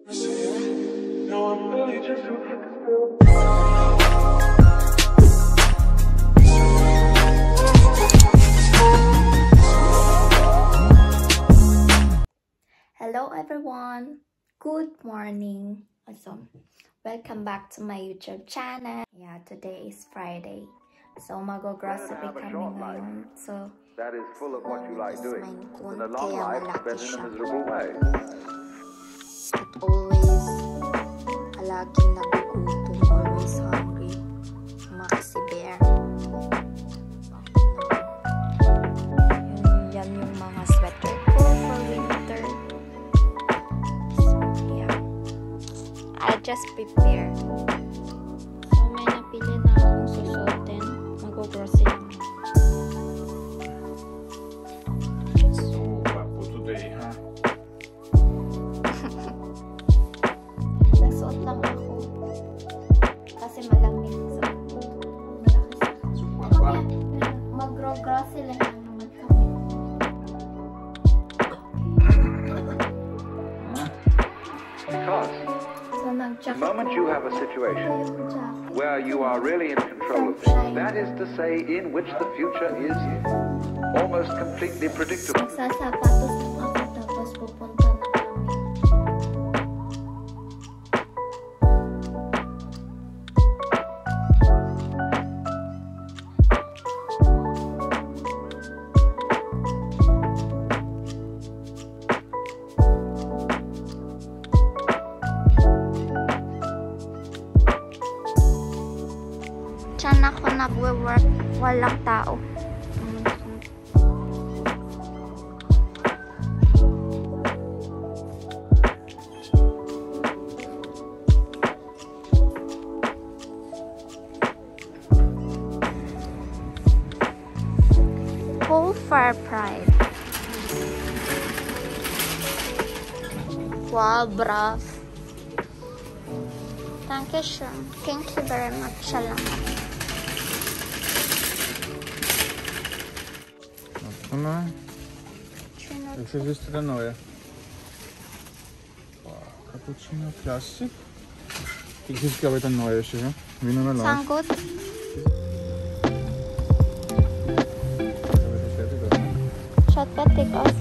Hello everyone, good morning. Awesome. Welcome back to my YouTube channel. Yeah, today is Friday. So mag-grocery kami ngayon. So that is full of what you like doing. In a long life spent in a miserable way. At always laging nagugutom, always hungry. Maxi bear. Yan yung mga sweater ko for winter. So yeah, I just prepare. So may napili na akong susuotin. Mag-grocery. Nagsuot lang ako kasi malamig. So, malaki sa mag-grocery lang naman kami. Because the moment you have a situation where you are really in control of things, that is to say, in which the future is almost completely predictable. Magsasapatos lang ako tapos pupunta na kami. Diyan ako nagwe-work, walang tao. Whole fire pride. Wow, brav. Dankeschön. Thank you very much. Salamat. Она existe neue. Cappuccino Classic. Ich ist glaube ich ein neues, ja. Wie noch mal. Sanggut. Schaut fertig aus.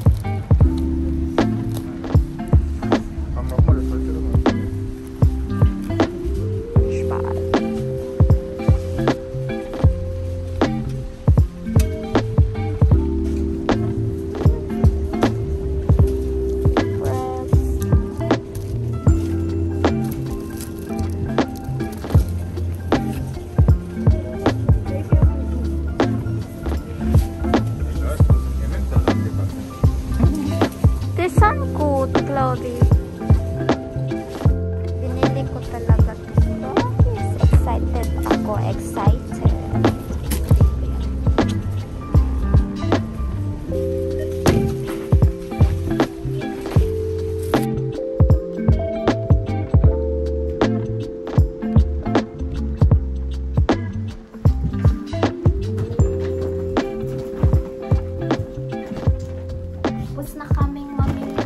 Binili ko talaga ito. Excited ako. Excited. Tapos na kaming mamili.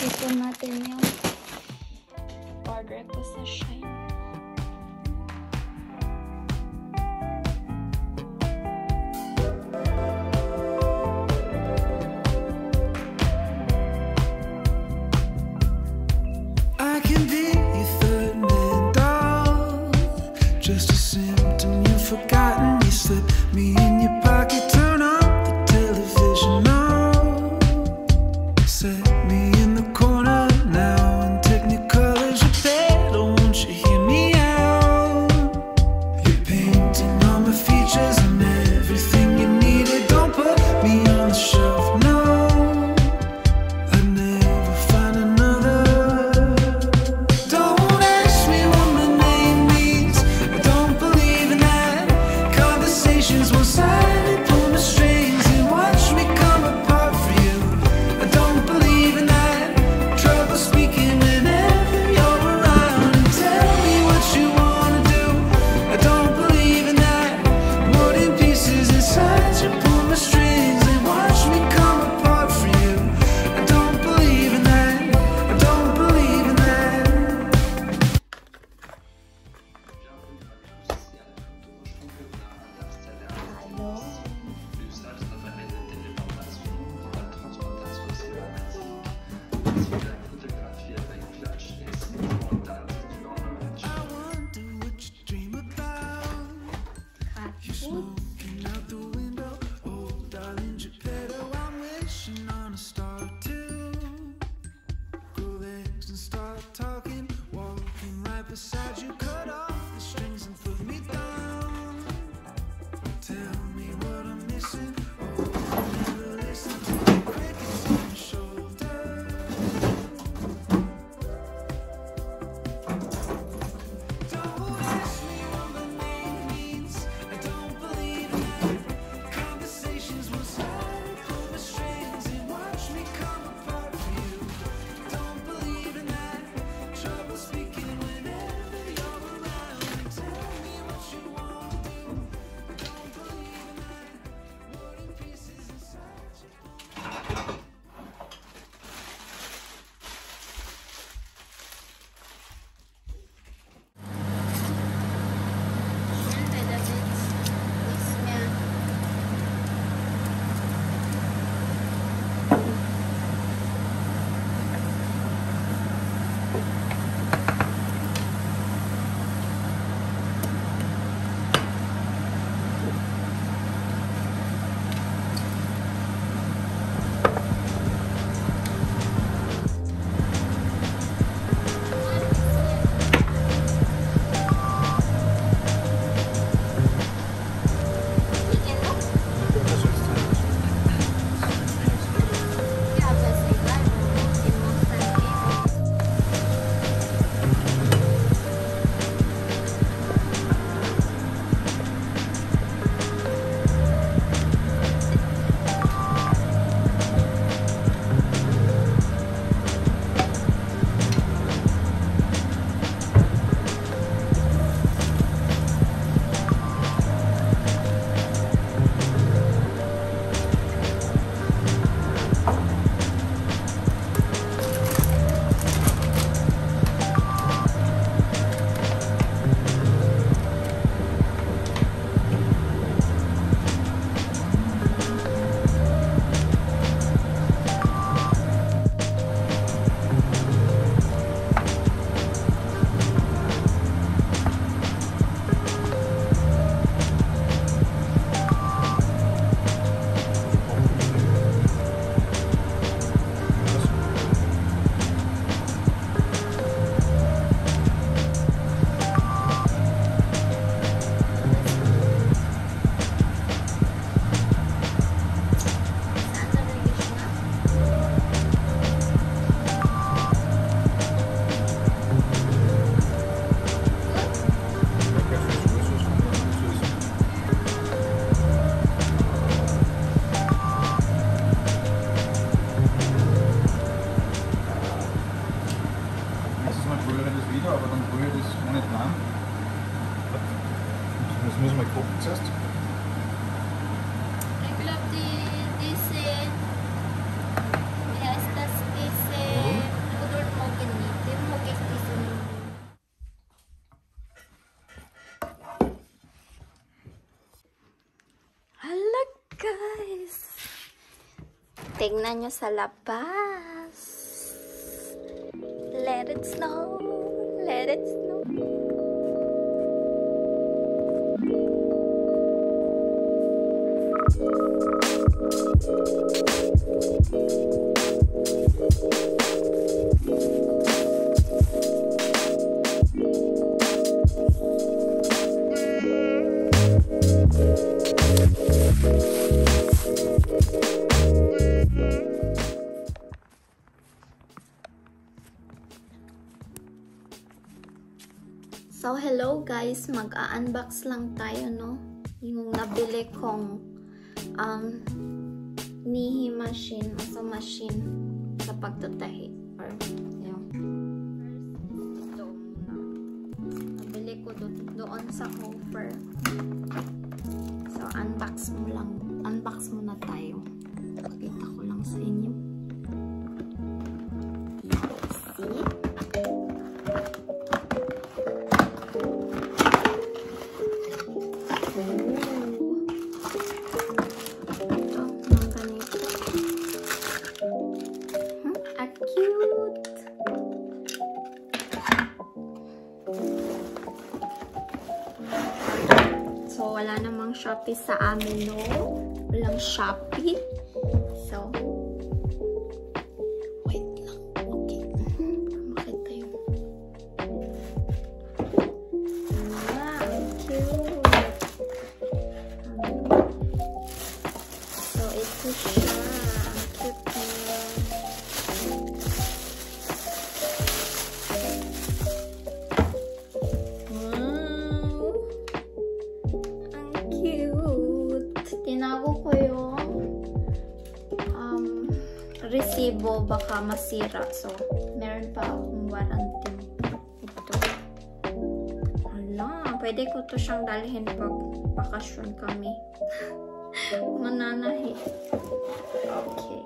Ito natin yung order ko sa Shine. I can be your third man dog. Just a symptom you've forgotten. You slip me in your pocket. Turn on the television now. Set me in the corner now. And technicolor's your bed. Oh, won't you hear me out? You're painting all my features and everything you needed. Don't put me on the shelf, no. I'd never find another. Don't ask me what my name means. I don't believe in that. Conversations one-sided. Pull my strings and watch me come apart for you. I don't believe in that. Trouble speaking whenever you're around. And tell me what you wanna do. I don't believe in that. More in pieces is guys. Tingnan nyo sa labas. Let it snow. Let it snow. So, hello guys, mag-unbox lang tayo, no? Yung nabili kong heehe machine, so machine sa pagtatahi. Or, yung ito muna. Nabili ko doon sa offer. So, unbox muna tayo. Pakita ko lang sa inyo. See? So, wala namang Shopee sa amin, no? Walang Shopee. So, wait lang. Okay. Makita yun. Wow, cute. So, ito siya. Ang cute niya. Tinago ko yung resibo, baka masira. So, meron pa akong warranty. Ito. Hala, pwede ko to siyang dalhin pag bakasyon kami. Mananahi. Okay.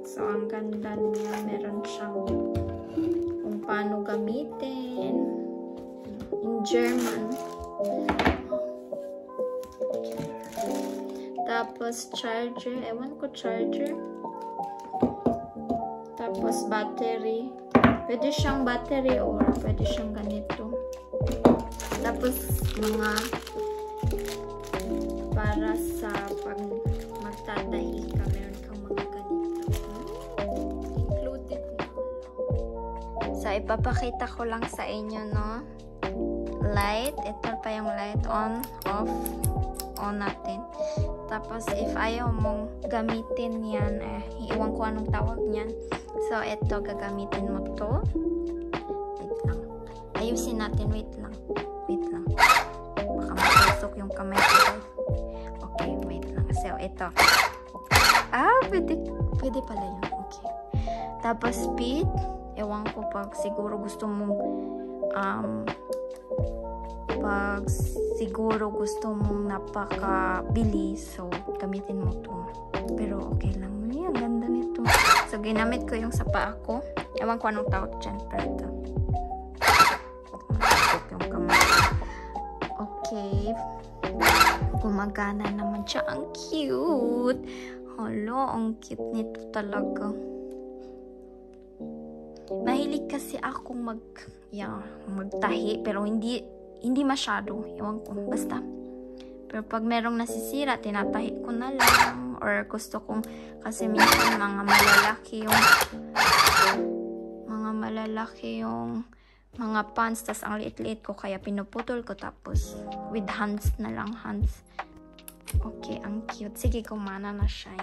So, ang ganda niya. Meron siyang kung paano gamitin. In German. Tapos charger, ewan ko charger. Tapos battery. Pwede siyang battery or pwede siyang ganito. Tapos mga para sa pag magtatahi ka, meron kang mga ganito. Included na. So, ipapakita ko lang sa inyo, no? Light. Ito pa yung light on, off. On natin. Tapos, if ayaw mong gamitin yan, iwan ko anong tawag niyan. So, ito, gagamitin mo to. Wait lang. Ayusin natin. Wait lang. Wait lang. Baka matusok yung kamay ko. Okay, wait lang. So, ito. Pwede pala yun. Okay. Tapos, speed. Ewan ko pag siguro gusto mong napakabilis, so gamitin mo to. Pero okay lang. Ang ganda nito. So ginamit ko yung sa paa ko. Ewan ko anong tawag dyan, pero ito. Yung kamay. Okay. Gumagana naman siya. Ang cute. Hala, ang cute nito talaga. Mahilig kasi akong magtahi, pero hindi masyado. Ewan ko. Basta. Pero pag merong nasisira, tinatahi ko na lang. Or gusto kong, kasi minsan mga malalaki yung mga pants. Tas ang liit-liit ko, kaya pinuputol ko. Tapos, with hands na lang. Hands. Okay, ang cute. Sige, kumana na siya.